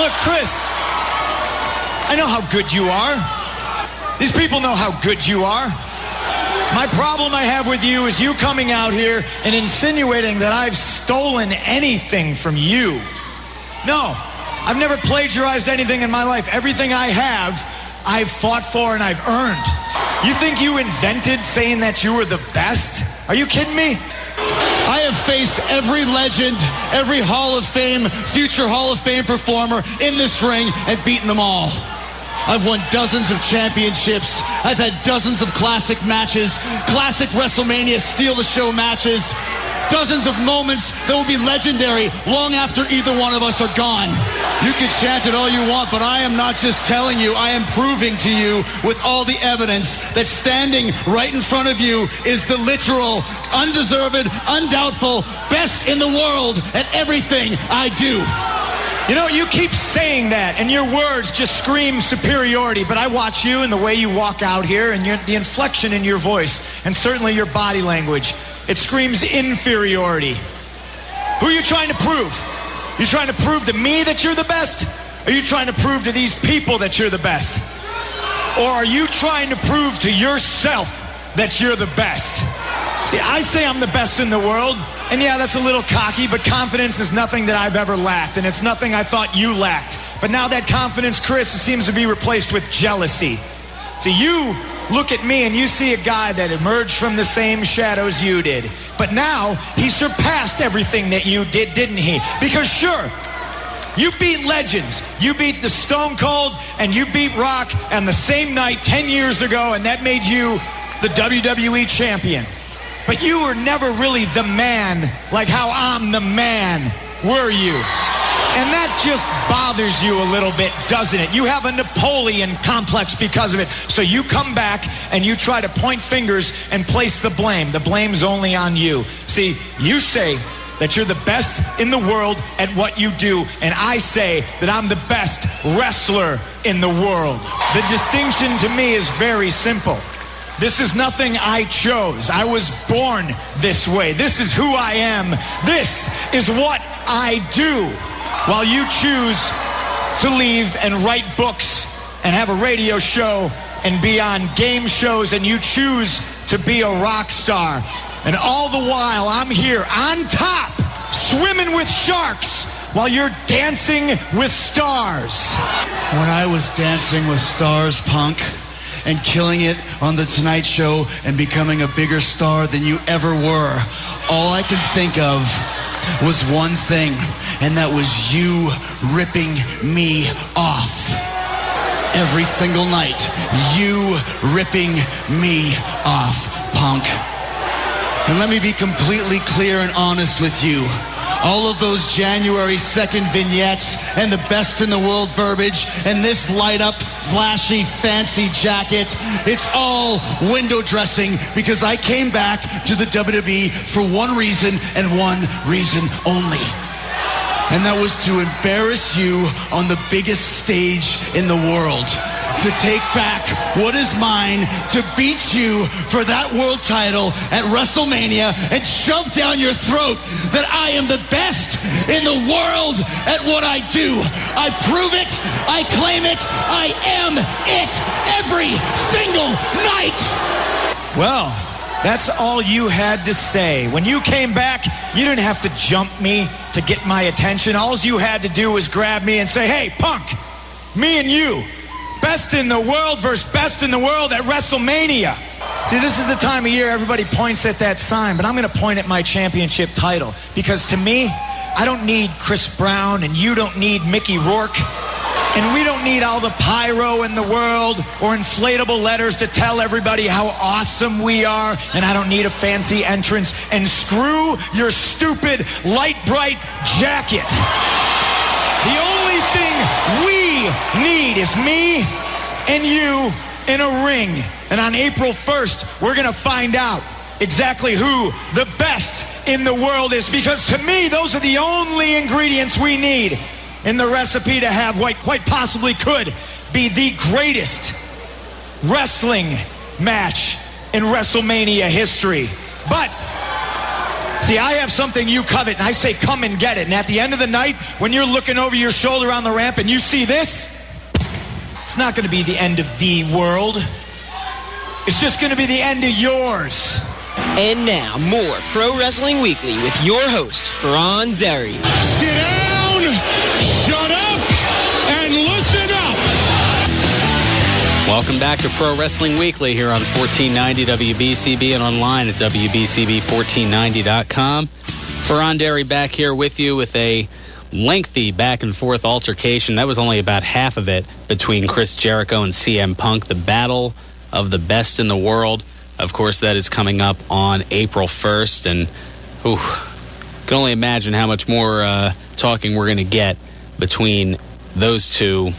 Look, Chris, I know how good you are. These people know how good you are. My problem I have with you is you coming out here and insinuating that I've stolen anything from you. No, I've never plagiarized anything in my life. Everything I have, I've fought for and I've earned. You think you invented saying that you were the best? Are you kidding me? I have faced every legend, every Hall of Fame, future Hall of Fame performer in this ring and beaten them all. I've won dozens of championships. I've had dozens of classic matches, classic Wrestlemania steal the show matches, dozens of moments that will be legendary long after either one of us are gone. You can chant it all you want, but I am not just telling you, I am proving to you with all the evidence that standing right in front of you is the literal, undeserved, undoubtful best in the world at everything I do. You know, you keep saying that, and your words just scream superiority, but I watch you and the way you walk out here, and the inflection in your voice, and certainly your body language, it screams inferiority. Who are you trying to prove? You trying to prove to me that you're the best? Or are you trying to prove to these people that you're the best? Or are you trying to prove to yourself that you're the best? See, I say I'm the best in the world, and yeah, that's a little cocky, but confidence is nothing that I've ever lacked, and it's nothing I thought you lacked. But now that confidence, Chris, seems to be replaced with jealousy. See, you look at me and you see a guy that emerged from the same shadows you did. But now, he surpassed everything that you did, didn't he? Because sure, you beat legends. You beat the Stone Cold and you beat Rock on the same night 10 years ago, and that made you the WWE champion. But you were never really the man like how I'm the man, were you? And that just bothers you a little bit, doesn't it? You have a Napoleon complex because of it. So you come back and you try to point fingers and place the blame. The blame's only on you. See, you say that you're the best in the world at what you do, and I say that I'm the best wrestler in the world. The distinction to me is very simple. This is nothing I chose. I was born this way. This is who I am. This is what I do. While you choose to leave and write books and have a radio show and be on game shows, and you choose to be a rock star. And all the while, I'm here on top, swimming with sharks, while you're dancing with stars. When I was dancing with stars, Punk, and killing it on The Tonight Show and becoming a bigger star than you ever were, all I could think of was one thing, and that was you ripping me off. Every single night, you ripping me off, Punk. And let me be completely clear and honest with you. All of those January 2nd vignettes and the best in the world verbiage and this light up, flashy, fancy jacket, it's all window dressing, because I came back to the WWE for one reason and one reason only. And that was to embarrass you on the biggest stage in the world. To take back what is mine, to beat you for that world title at Wrestlemania and shove down your throat that I am the best in the world at what I do. I prove it, I claim it, I am it every single night. Well, that's all you had to say. When you came back, you didn't have to jump me to get my attention. All you had to do was grab me and say, hey, Punk, me and you, best in the world versus best in the world at Wrestlemania. See, this is the time of year everybody points at that sign, but I'm going to point at my championship title, because to me, I don't need Chris Brown, and you don't need Mickey Rourke, and we don't need all the pyro in the world or inflatable letters to tell everybody how awesome we are, and I don't need a fancy entrance, and screw your stupid light bright jacket. The only thing we need is me and you in a ring. And on April 1st, we're going to find out exactly who the best in the world is. Because to me, those are the only ingredients we need in the recipe to have what quite possibly could be the greatest wrestling match in WrestleMania history. But See, I have something you covet, and I say come and get it. And at the end of the night, when you're looking over your shoulder on the ramp and you see this, it's not going to be the end of the world. It's just going to be the end of yours. And now, more Pro Wrestling Weekly with your host, Ferran Derry. Sit down, shut up, and listen up. Welcome back to Pro Wrestling Weekly here on 1490 WBCB and online at WBCB1490.com. Ferran Derry back here with you with a lengthy back-and-forth altercation. That was only about half of it between Chris Jericho and CM Punk, the battle of the best in the world. Of course, that is coming up on April 1st, and can only imagine how much more talking we're going to get between those two,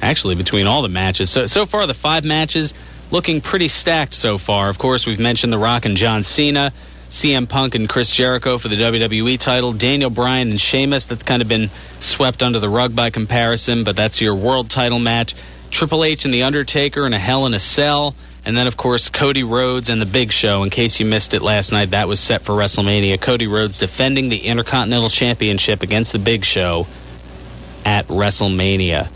actually between all the matches. So far, the 5 matches looking pretty stacked so far. Of course, we've mentioned the Rock and John Cena, CM Punk and Chris Jericho for the WWE title, Daniel Bryan and Sheamus. That's kind of been swept under the rug by comparison, but that's your world title match. Triple H and The Undertaker in a Hell in a Cell. And then, of course, Cody Rhodes and The Big Show. In case you missed it last night, that was set for WrestleMania. Cody Rhodes defending the Intercontinental Championship against The Big Show at WrestleMania.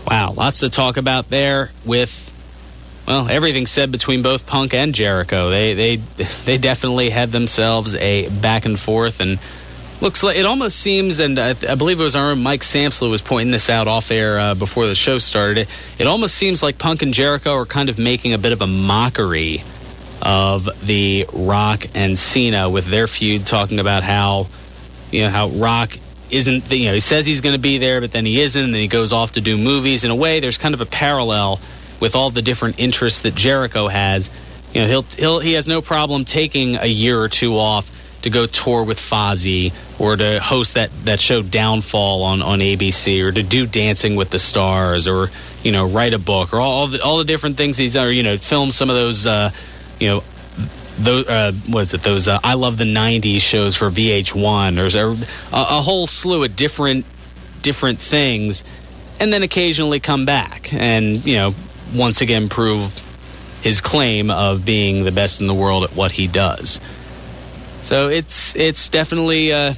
Wow, lots to talk about there with, well, everything said between both Punk and Jericho. They definitely had themselves a back and forth, and looks like it almost seems, and I believe it was our own Mike Samsler was pointing this out off air before the show started. It almost seems like Punk and Jericho are kind of making a bit of a mockery of the Rock and Cena with their feud, talking about how Rock isn't, he says he's going to be there, but then he isn't, and then he goes off to do movies. In a way, there's kind of a parallel with all the different interests that Jericho has. He has no problem taking a year or two off to go tour with Fozzy, or to host that show Downfall on ABC, or to do Dancing with the Stars, or write a book, or all the different things he's done, film some of those those I Love the 90s shows for VH1. There's a whole slew of different things, and then occasionally come back and once again prove his claim of being the best in the world at what he does. So it's definitely a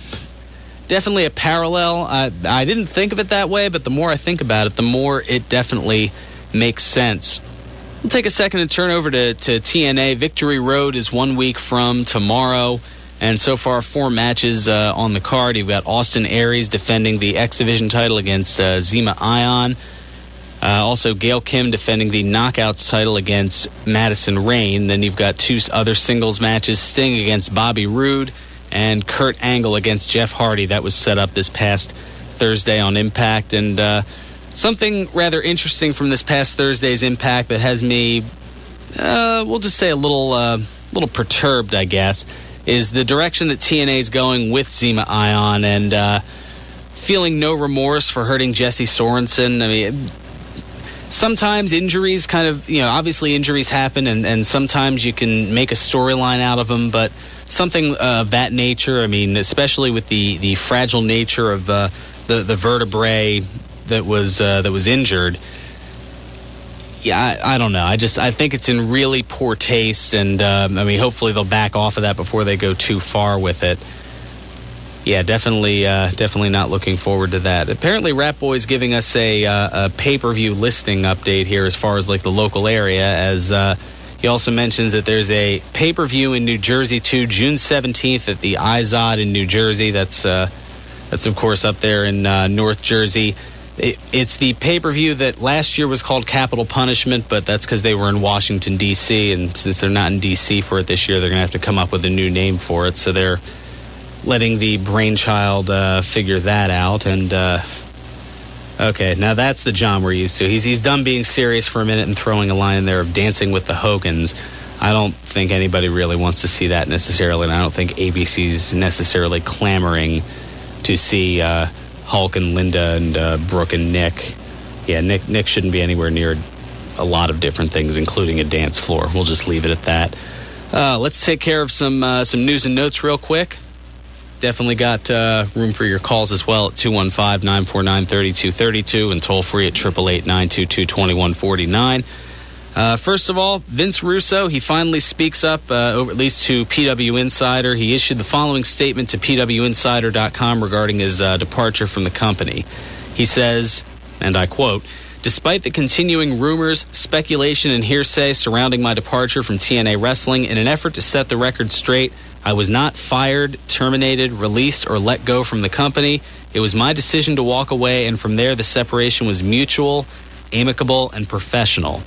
parallel. I didn't think of it that way, but the more I think about it, the more it definitely makes sense. We'll take a second and turn over to TNA. Victory Road is 1 week from tomorrow, and so far 4 matches on the card. You've got Austin Aries defending the X Division title against Zema Ion. Also, Gail Kim defending the Knockouts title against Madison Rayne. Then you've got 2 other singles matches, Sting against Bobby Roode and Kurt Angle against Jeff Hardy. That was set up this past Thursday on Impact. And something rather interesting from this past Thursday's Impact that has me, we'll just say a little perturbed, I guess, is the direction that TNA is going with Zema Ion, and feeling no remorse for hurting Jesse Sorensen. I mean, sometimes injuries obviously injuries happen, and sometimes you can make a storyline out of them, but something of that nature, I mean, especially with the fragile nature of the vertebrae that was injured. Yeah, I don't know. I think it's in really poor taste, and hopefully they'll back off of that before they go too far with it. Yeah, definitely not looking forward to that. Apparently, Rat Boy's giving us a pay-per-view listing update here as far as like the local area, as he also mentions that there's a pay-per-view in New Jersey too, June 17th at the Izod in New Jersey. That's of course up there in North Jersey. It's the pay-per-view that last year was called Capital Punishment, but that's because they were in Washington, D.C., and since they're not in D.C. for it this year, they're going to have to come up with a new name for it, so they're letting the brainchild figure that out. And okay, now that's the John we're used to. He's done being serious for a minute and throwing a line in there of Dancing with the Hogans. I don't think anybody really wants to see that necessarily, and I don't think ABC's necessarily clamoring to see Hulk and Linda and Brooke and Nick. Yeah, Nick shouldn't be anywhere near a lot of different things, including a dance floor. We'll just leave it at that. Let's take care of some news and notes real quick. Definitely got room for your calls as well at 215-949-3232 and toll free at 888-922-2149. First of all, Vince Russo, he finally speaks up, over at least to PW Insider. He issued the following statement to PWInsider.com regarding his departure from the company. He says, and I quote, "Despite the continuing rumors, speculation, and hearsay surrounding my departure from TNA Wrestling, in an effort to set the record straight, I was not fired, terminated, released, or let go from the company. It was my decision to walk away, and from there the separation was mutual, amicable, and professional.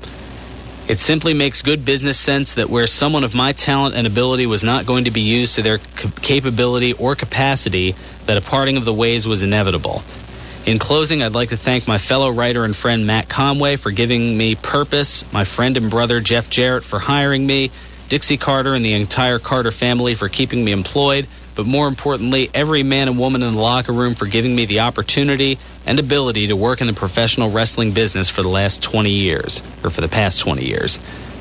It simply makes good business sense that where someone of my talent and ability was not going to be used to their capability or capacity, that a parting of the ways was inevitable. In closing, I'd like to thank my fellow writer and friend Matt Conway for giving me purpose, my friend and brother Jeff Jarrett for hiring me, Dixie Carter and the entire Carter family for keeping me employed, but more importantly, every man and woman in the locker room for giving me the opportunity and ability to work in the professional wrestling business for the past 20 years.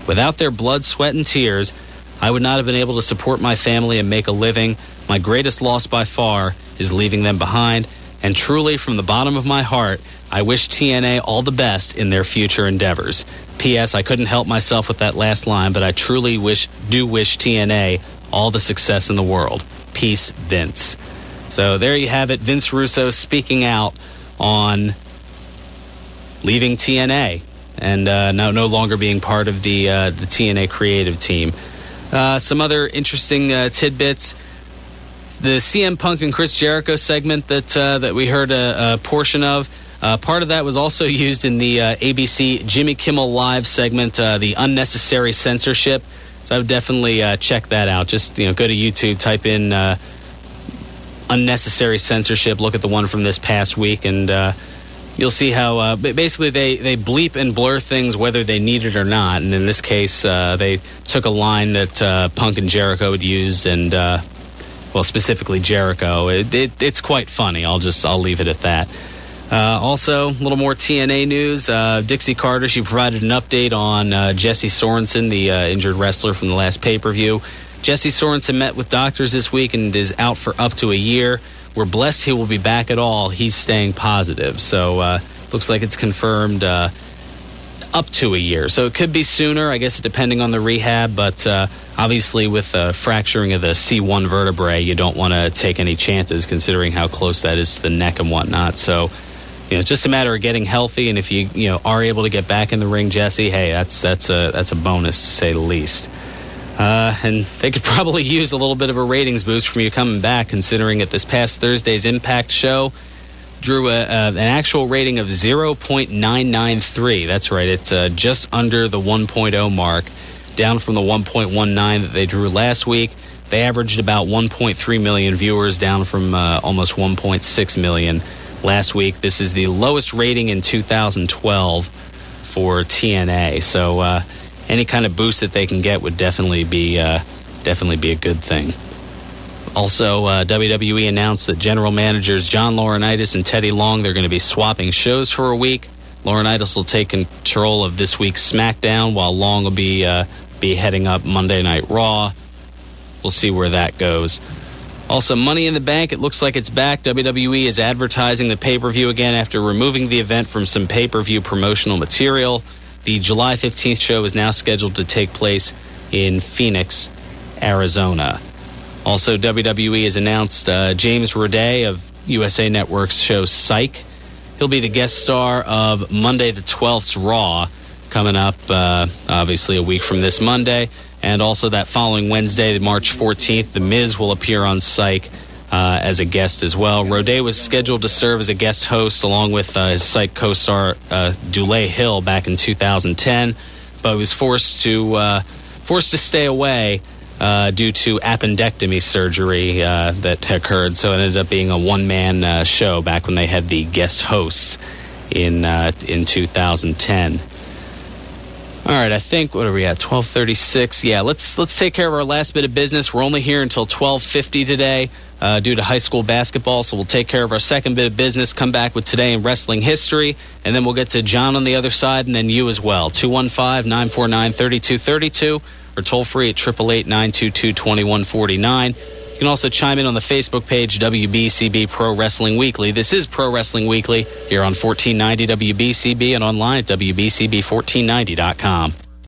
Without their blood, sweat, and tears, I would not have been able to support my family and make a living. My greatest loss by far is leaving them behind, and truly, from the bottom of my heart, I wish TNA all the best in their future endeavors. P.S. I couldn't help myself with that last line, but I truly do wish TNA all the success in the world. Peace, Vince." So there you have it. Vince Russo speaking out on leaving TNA and no longer being part of the TNA creative team. Some other interesting tidbits. The CM Punk and Chris Jericho segment that we heard a portion of, part of that was also used in the ABC Jimmy Kimmel Live segment, the unnecessary censorship. So I would definitely check that out. Just go to YouTube, type in unnecessary censorship, look at the one from this past week, and you'll see how basically they bleep and blur things whether they need it or not. And in this case, they took a line that Punk and Jericho had used, and specifically Jericho. It's quite funny. I'll leave it at that. Also, a little more TNA news. Dixie Carter, she provided an update on Jesse Sorensen, the injured wrestler from the last pay-per-view. Jesse Sorensen met with doctors this week and is out for up to a year. We're blessed he will be back at all. He's staying positive. So, looks like it's confirmed up to a year. So it could be sooner, I guess, depending on the rehab. But obviously with fracturing of the C1 vertebrae, you don't want to take any chances considering how close that is to the neck and whatnot. So, it's just a matter of getting healthy, and if you are able to get back in the ring, Jesse, hey, that's a bonus to say the least. And they could probably use a little bit of a ratings boost from you coming back, considering at this past Thursday's Impact show drew an actual rating of 0.993. That's right, it's just under the 1.0 mark, down from the 1.19 that they drew last week. They averaged about 1.3 million viewers, down from almost 1.6 million last week. This is the lowest rating in 2012 for TNA. So any kind of boost that they can get would definitely be a good thing. Also, WWE announced that general managers John Laurinaitis and Teddy Long, they're going to be swapping shows for a week. Laurinaitis will take control of this week's SmackDown, while Long will be heading up Monday Night Raw. We'll see where that goes. Also, Money in the Bank, it looks like it's back. WWE is advertising the pay-per-view again after removing the event from some pay-per-view promotional material. The July 15th show is now scheduled to take place in Phoenix, Arizona. Also, WWE has announced James Roday of USA Network's show Psych. He'll be the guest star of Monday the 12th's Raw, coming up obviously a week from this Monday. And also that following Wednesday, March 14th, The Miz will appear on Psych as a guest as well. Roday was scheduled to serve as a guest host along with his Psych co-star Dulé Hill back in 2010, but was forced to stay away due to appendectomy surgery that occurred. So it ended up being a one-man show back when they had the guest hosts in 2010. All right, I think, what are we at, 12:36? Yeah, let's take care of our last bit of business. We're only here until 12:50 today due to high school basketball, so we'll take care of our second bit of business, come back with Today in Wrestling History, and then we'll get to John on the other side, and then you as well. 215-949-3232, or toll free at 888-922-2149. You can also chime in on the Facebook page, WBCB Pro Wrestling Weekly. This is Pro Wrestling Weekly here on 1490 WBCB and online at WBCB1490.com.